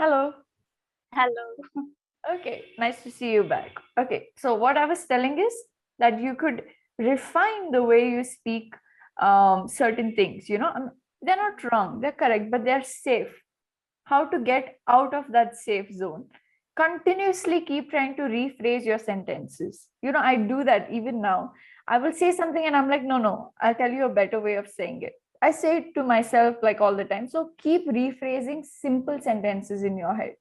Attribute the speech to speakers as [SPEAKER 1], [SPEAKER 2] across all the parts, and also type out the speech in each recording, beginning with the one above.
[SPEAKER 1] Hello.
[SPEAKER 2] Hello.
[SPEAKER 1] Okay, nice to see you back. Okay, so what I was telling is that you could refine the way you speak certain things. They're not wrong, they're correct, but they're safe. How to get out of that safe zone? Continuously keep trying to rephrase your sentences. I do that even now. I will say something and I'm like, no, I'll tell you a better way of saying it. I say it to myself like all the time. So keep rephrasing simple sentences in your head.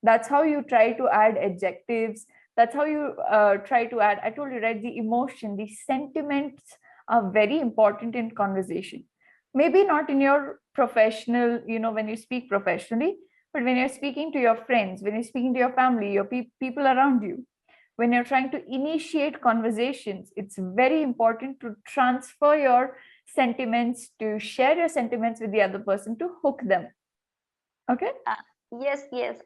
[SPEAKER 1] That's how you try to add adjectives. That's how you try to add, I told you, right, the emotion, the sentiments are very important in conversation. Maybe not in your professional, when you speak professionally, but when you're speaking to your friends, when you're speaking to your family, your people around you, when you're trying to initiate conversations, it's very important to transfer your sentiments, to share your sentiments with the other person, to hook them. Okay.
[SPEAKER 2] Yes.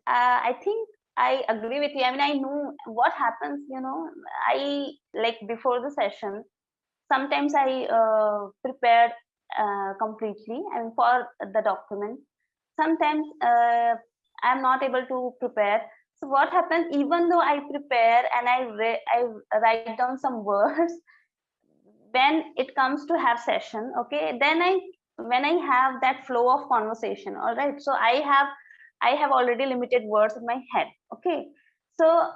[SPEAKER 2] I think I agree with you. I mean, I know what happens, I like before the session, sometimes I prepare completely and for the document. Sometimes I'm not able to prepare. So what happens, even though I prepare and I write down some words, when it comes to have session, okay, then when I have that flow of conversation, all right, so I have already limited words in my head, okay. So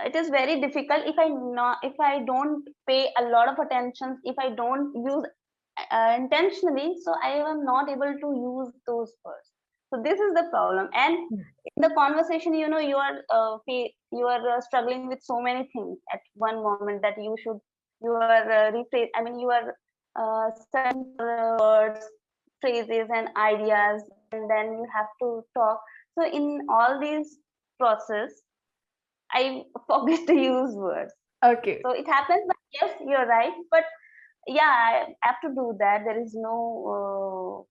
[SPEAKER 2] it is very difficult if I don't pay a lot of attention, if I don't use intentionally, so I am not able to use those words. So this is the problem. And in the conversation, you are struggling with so many things at one moment, that you are rephrase, I mean, you are searching for words, phrases and ideas, and then you have to talk. So in all these process, I forget to use words.
[SPEAKER 1] Okay.
[SPEAKER 2] So it happens, but yes, you're right. But yeah, I have to do that. There is no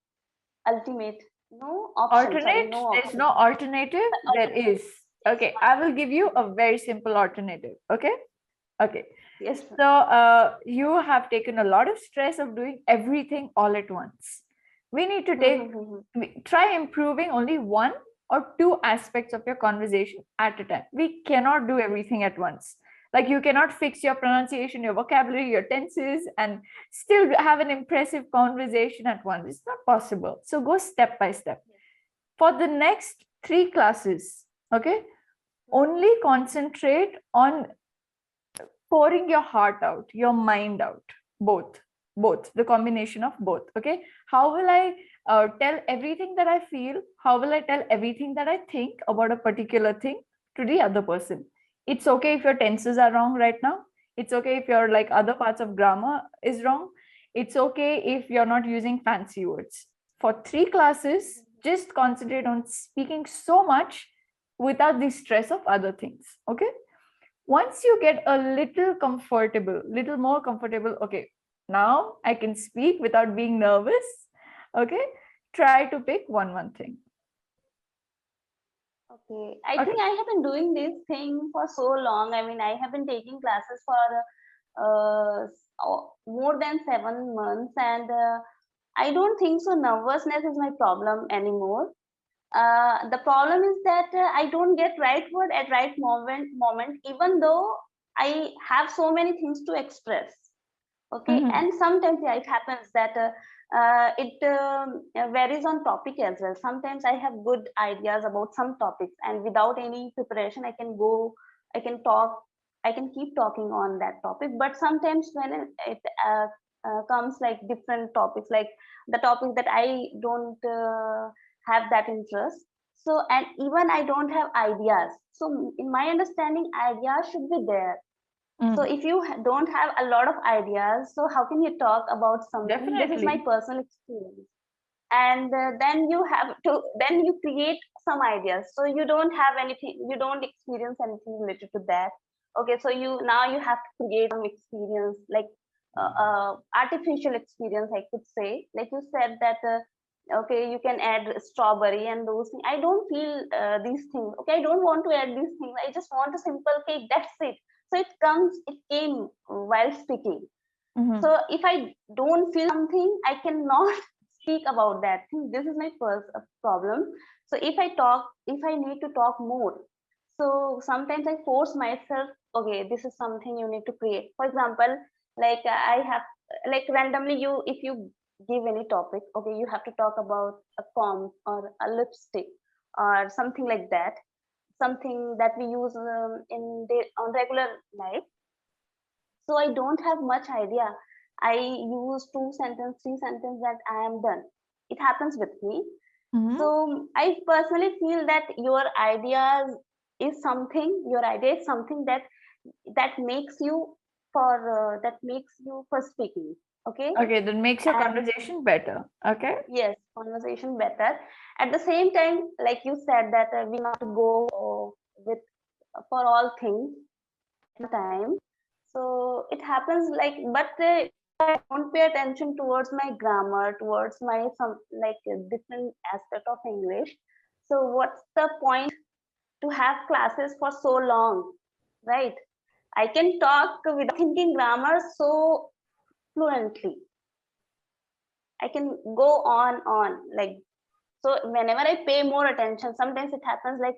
[SPEAKER 2] ultimate, no option. Sorry,
[SPEAKER 1] Alternate?
[SPEAKER 2] no
[SPEAKER 1] There's
[SPEAKER 2] option.
[SPEAKER 1] no alternative? There
[SPEAKER 2] Alternate.
[SPEAKER 1] is. Okay, I will give you a very simple alternative. Okay. Okay.
[SPEAKER 2] Yes.
[SPEAKER 1] So you have taken a lot of stress of doing everything all at once. We need to try improving only one or two aspects of your conversation at a time. We cannot do everything at once. Like you cannot fix your pronunciation, your vocabulary, your tenses, and still have an impressive conversation at once. It's not possible. So go step by step. For the next 3 classes, okay, only concentrate on pouring your heart out, your mind out, both, the combination of both. Okay, how will I tell everything that I feel? How will I tell everything that I think about a particular thing to the other person? It's okay if your tenses are wrong right now. It's okay if your like other parts of grammar is wrong. It's okay if you're not using fancy words. For 3 classes, just concentrate on speaking so much without the stress of other things. Okay, once you get a little more comfortable, okay, now I can speak without being nervous. Okay, try to pick one thing.
[SPEAKER 2] Okay. I think I have been doing this thing for so long. I mean, I have been taking classes for more than 7 months, and I don't think so. Nervousness is my problem anymore. The problem is that I don't get right word at right moment, even though I have so many things to express. Okay, and sometimes yeah, it happens that it varies on topic as well. Sometimes I have good ideas about some topics, and without any preparation, I can talk, I can keep talking on that topic. But sometimes when it comes like different topics, like the topic that I don't have that interest, so and even I don't have ideas. So in my understanding, ideas should be there. So if you don't have a lot of ideas, so how can you talk about something? This is my
[SPEAKER 1] Definitely.
[SPEAKER 2] personal experience. And then you create some ideas. So you don't have anything, you don't experience anything related to that. Okay, so you have to create some experience, like artificial experience, I could say. Like you said that, okay, you can add strawberry and those things. I don't feel these things. Okay, I don't want to add these things. I just want a simple cake. That's it. So it came while speaking. So if I don't feel something, I cannot speak about that thing. This is my first problem. So if I need to talk more, so sometimes I force myself, okay, this is something you need to create. For example, like I have, like randomly, if you give any topic, okay, you have to talk about a comb or a lipstick or something like that, something that we use on regular life. So I don't have much idea. I use two sentence, three sentence, that I am done. It happens with me.
[SPEAKER 1] Mhm.
[SPEAKER 2] So I personally feel that your idea is something that makes you for speaking. Okay.
[SPEAKER 1] Okay, that makes your
[SPEAKER 2] And
[SPEAKER 1] conversation better. Okay.
[SPEAKER 2] yes, conversation better. At the same time, like you said, that we not go with for all things at one time. So it happens like, but I don't pay attention towards my grammar, towards my some like different aspect of English. So what's the point to have classes for so long, right? I can talk without thinking grammar so fluently. I can go on like, so whenever I pay more attention, sometimes it happens like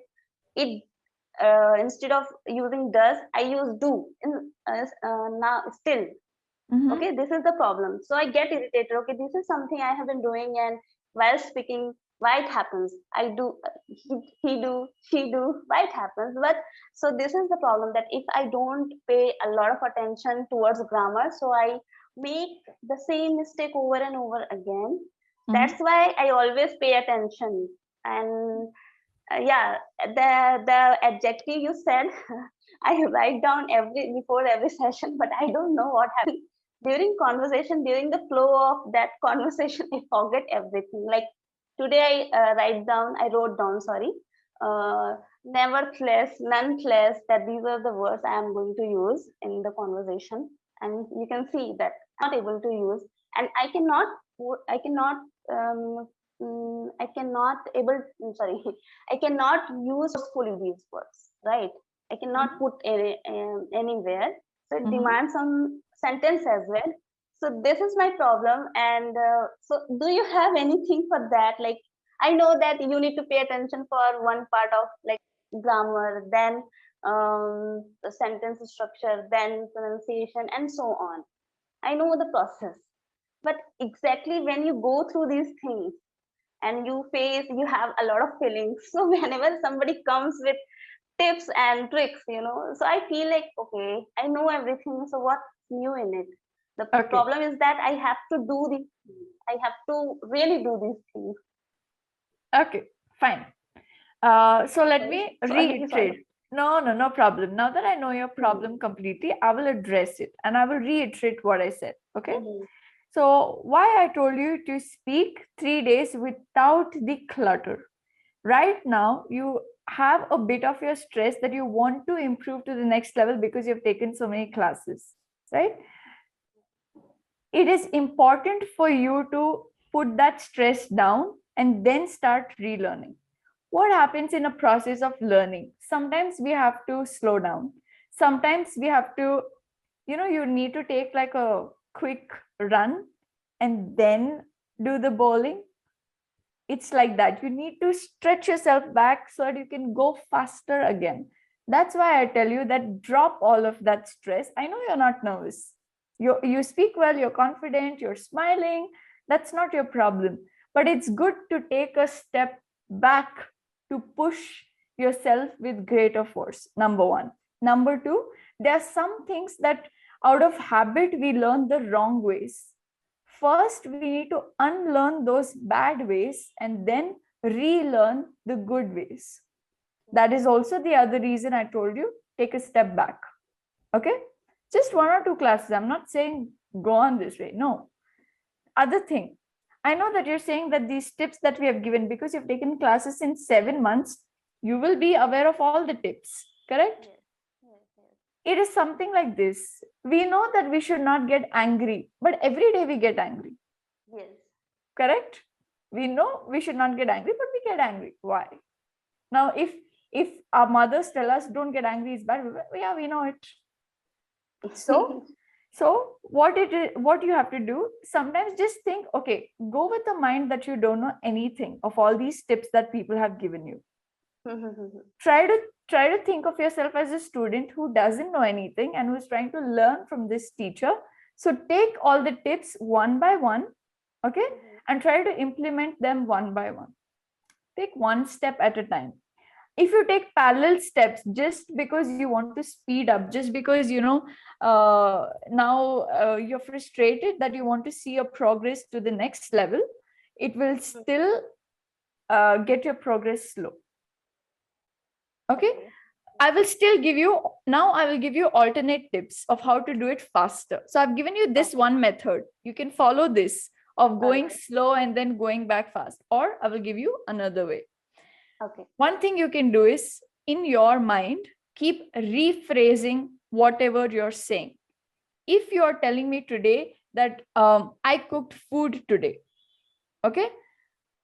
[SPEAKER 2] it instead of using does, I use do in now still.
[SPEAKER 1] Mhm.
[SPEAKER 2] Okay, this is the problem. So I get irritated. Okay, this is something I have been doing, and while speaking, why it happens? I do, he do, she do, why it happens? But so this is the problem, that if I don't pay a lot of attention towards grammar, so I make the same mistake over and over again.
[SPEAKER 1] Mhm.
[SPEAKER 2] That's why I always pay attention. And yeah, the adjective you said, I write down every before every session, but I don't know what happens during conversation, during the flow of that conversation. I forget everything. Like today, I wrote down, sorry, nevertheless, nonetheless, that these are the words I am going to use in the conversation, and you can see that I'm not able to use, and I cannot, um, I cannot able, sorry, I cannot use fully these words, right? I cannot put anywhere. So it
[SPEAKER 1] Mhm.
[SPEAKER 2] demands some sentence as well. So this is my problem. And so do you have anything for that? Like, I know that you need to pay attention for one part of like grammar, then the sentence structure, then pronunciation, and so on. I know the process. But exactly when you go through these things, and you have a lot of feelings. So whenever somebody comes with tips and tricks, so I feel like, okay, I know everything, so what's new in it? The
[SPEAKER 1] Okay.
[SPEAKER 2] problem is that I have to do these things. I have to really do these things.
[SPEAKER 1] Okay. Fine. So let
[SPEAKER 2] Sorry,
[SPEAKER 1] me
[SPEAKER 2] sorry.
[SPEAKER 1] reiterate. No, no, no problem. Now that I know your problem
[SPEAKER 2] Hmm.
[SPEAKER 1] completely, I will address it and I will reiterate what I said. Okay.
[SPEAKER 2] Hmm.
[SPEAKER 1] So, why I told you to speak 3 days without the clutter. Right now, you have a bit of your stress that you want to improve to the next level because you've taken so many classes, right? It is important for you to put that stress down and then start relearning. What happens in a process of learning? Sometimes we have to slow down. Sometimes we have to, you need to take like a quick run and then do the bowling. It's like that. You need to stretch yourself back so that you can go faster again. That's why I tell you that drop all of that stress. I know you're not nervous. You speak well, you're confident, you're smiling. That's not your problem. But it's good to take a step back to push yourself with greater force. Number one. Number two, there are some things that out of habit we learn the wrong ways. First, we need to unlearn those bad ways and then relearn the good ways. That is also the other reason I told you take a step back. Okay? Just one or two classes. I'm not saying go on this way. No. Other thing, I know that you're saying that these tips that we have given, because you've taken classes in 7 months, you will be aware of all the tips. Correct?
[SPEAKER 2] Yes, yes, yes,
[SPEAKER 1] It is something like this. We know that we should not get angry, but every day we get angry.
[SPEAKER 2] yes.
[SPEAKER 1] Correct? We know we should not get angry, but we get angry. Why? Now, if our mothers tell us don't get angry is bad, yeah, we know it. So So what you have to do, sometimes just think, okay, go with the mind that you don't know anything of all these tips that people have given you. Try to think of yourself as a student who doesn't know anything and who is trying to learn from this teacher. So take all the tips one by one, okay, and try to implement them one by one. Take one step at a time. If you take parallel steps just because you want to speed up, just because now you're frustrated that you want to see your progress to the next level, it will still get your progress slow. Okay. I will still give you, now I will give you alternate tips of how to do it faster. So I've given you this one method. You can follow this of going slow and then going back fast, or I will give you another way.
[SPEAKER 2] Okay.
[SPEAKER 1] One thing you can do is, in your mind, keep rephrasing whatever you're saying. If you're telling me today that I cooked food today, okay,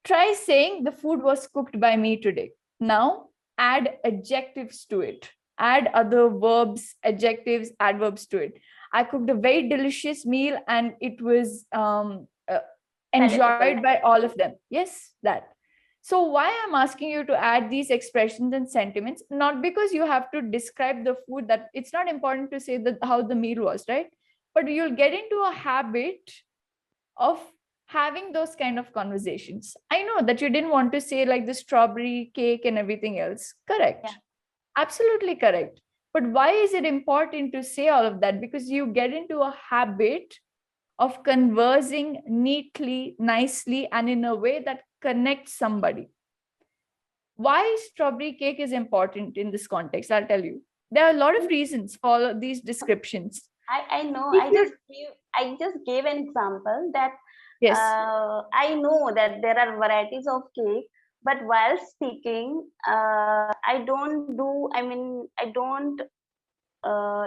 [SPEAKER 1] try saying the food was cooked by me today. Now add adjectives to it. Add other verbs, adjectives, adverbs to it. I cooked a very delicious meal and it was enjoyed by all of them. Yes, that. So why I'm asking you to add these expressions and sentiments, not because you have to describe the food, that it's not important to say that how the meal was, right? But you'll get into a habit of having those kind of conversations. I know that you didn't want to say like the strawberry cake and everything else. Correct.
[SPEAKER 2] Yeah.
[SPEAKER 1] Absolutely correct. But why is it important to say all of that? Because you get into a habit of conversing neatly, nicely, and in a way that connects somebody. Why strawberry cake is important in this context, I'll tell you. There are a lot of reasons for these descriptions.
[SPEAKER 2] I know.
[SPEAKER 1] If
[SPEAKER 2] I just gave an example that
[SPEAKER 1] Yes.
[SPEAKER 2] I know that there are varieties of cake, but while speaking, I don't do. I mean, I don't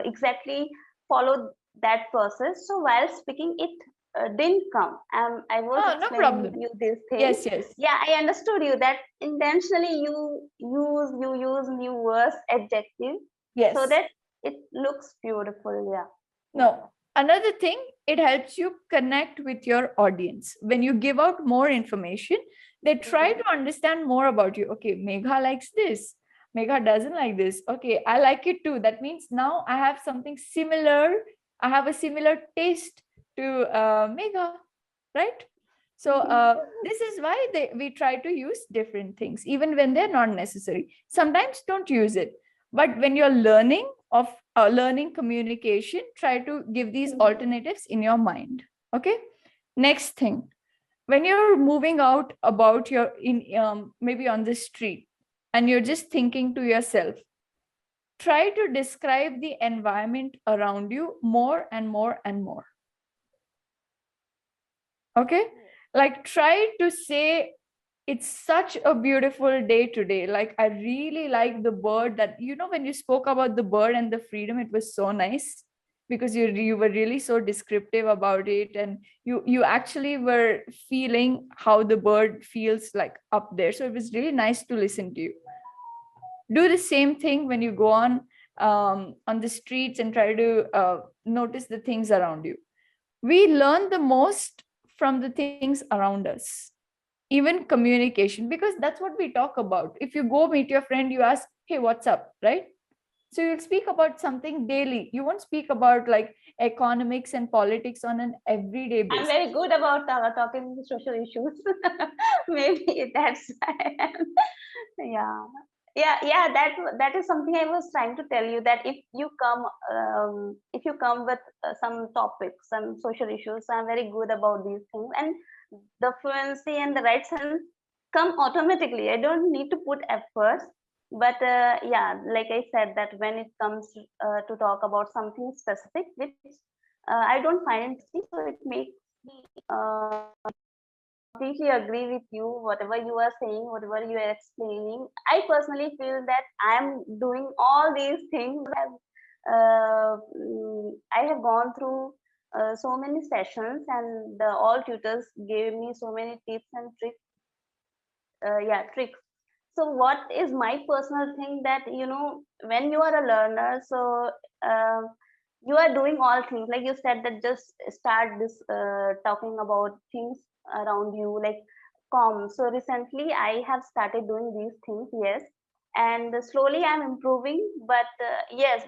[SPEAKER 2] exactly follow that process. So while speaking, it didn't come. I was
[SPEAKER 1] No
[SPEAKER 2] explaining
[SPEAKER 1] problem.
[SPEAKER 2] you this thing.
[SPEAKER 1] Yes, yes.
[SPEAKER 2] Yeah, I understood you that intentionally you use new words, adjective,
[SPEAKER 1] Yes.
[SPEAKER 2] so that it looks beautiful. Yeah.
[SPEAKER 1] No. Another thing, it helps you connect with your audience. When you give out more information, they try to understand more about you. Okay, Megha likes this. Megha doesn't like this. Okay, I like it too. That means now I have something similar. I have a similar taste to Megha, right? So this is why we try to use different things, even when they're not necessary. Sometimes don't use it. But when you're learning of learning communication, try to give these alternatives in your mind. Okay. Next thing, when you're moving out about your maybe on the street and you're just thinking to yourself, try to describe the environment around you more and more and more. Okay. Like try to say, it's such a beautiful day today. Like I really like the bird that, when you spoke about the bird and the freedom, it was so nice because you were really so descriptive about it, and you actually were feeling how the bird feels like up there. So it was really nice to listen to you. Do the same thing when you go on the streets and try to notice the things around you. We learn the most from the things around us, even communication, because that's what we talk about. If you go meet your friend, you ask, hey, what's up, right? So you'll speak about something daily. You won't speak about like economics and politics on an everyday basis.
[SPEAKER 2] I'm very good about talking social issues. Maybe that's why. Yeah. Yeah, that is something I was trying to tell you, that if you come with some topics, some social issues, I'm very good about these things, and the fluency and the right sense come automatically. I don't need to put efforts. But yeah, like I said, that when it comes to talk about something specific, which I don't find interesting, so it makes me completely agree with you. Whatever you are saying, whatever you are explaining, I personally feel that I am doing all these things. I have gone through so many sessions, and all tutors gave me so many tips and tricks. Tricks. So what is my personal thing, that when you are a learner, so uh, you are doing all things, like you said that just start this talking about things around you, like calm. So recently I have started doing these things, yes, and slowly I'm improving. But yes,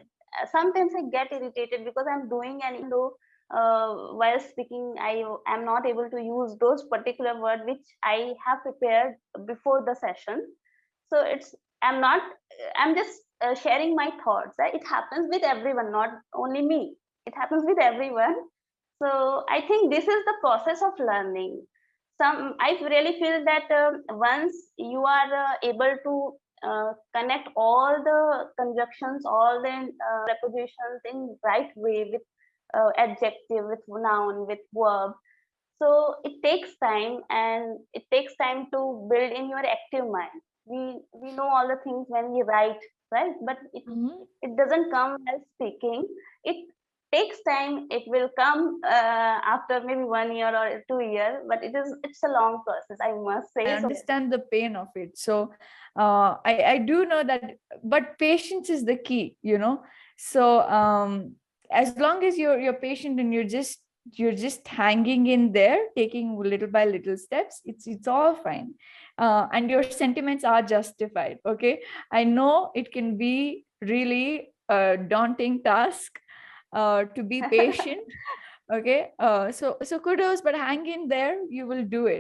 [SPEAKER 2] sometimes I get irritated because I'm doing, and even though while speaking I am not able to use those particular words which I have prepared before the session. So I'm not, I'm just sharing my thoughts. It happens with everyone, not only me. It happens with everyone. So I think this is the process of learning. I really feel that once you are able to connect all the conjunctions, all the prepositions in right way, with adjective, with noun, with verb. So it takes time, and it takes time to build in your active mind. We know all the things when we write, right? But it doesn't come while speaking. It takes time. It will come after maybe 1 year or 2 years, but it's a long process, I must say.
[SPEAKER 1] I
[SPEAKER 2] So
[SPEAKER 1] understand the pain of it. So I do know that, but patience is the key, you know. So as long as you're patient and you're just hanging in there, taking little by little steps, it's all fine. And your sentiments are justified. Okay. I know it can be really a daunting task to be patient. Okay. So kudos, but hang in there, you will do it.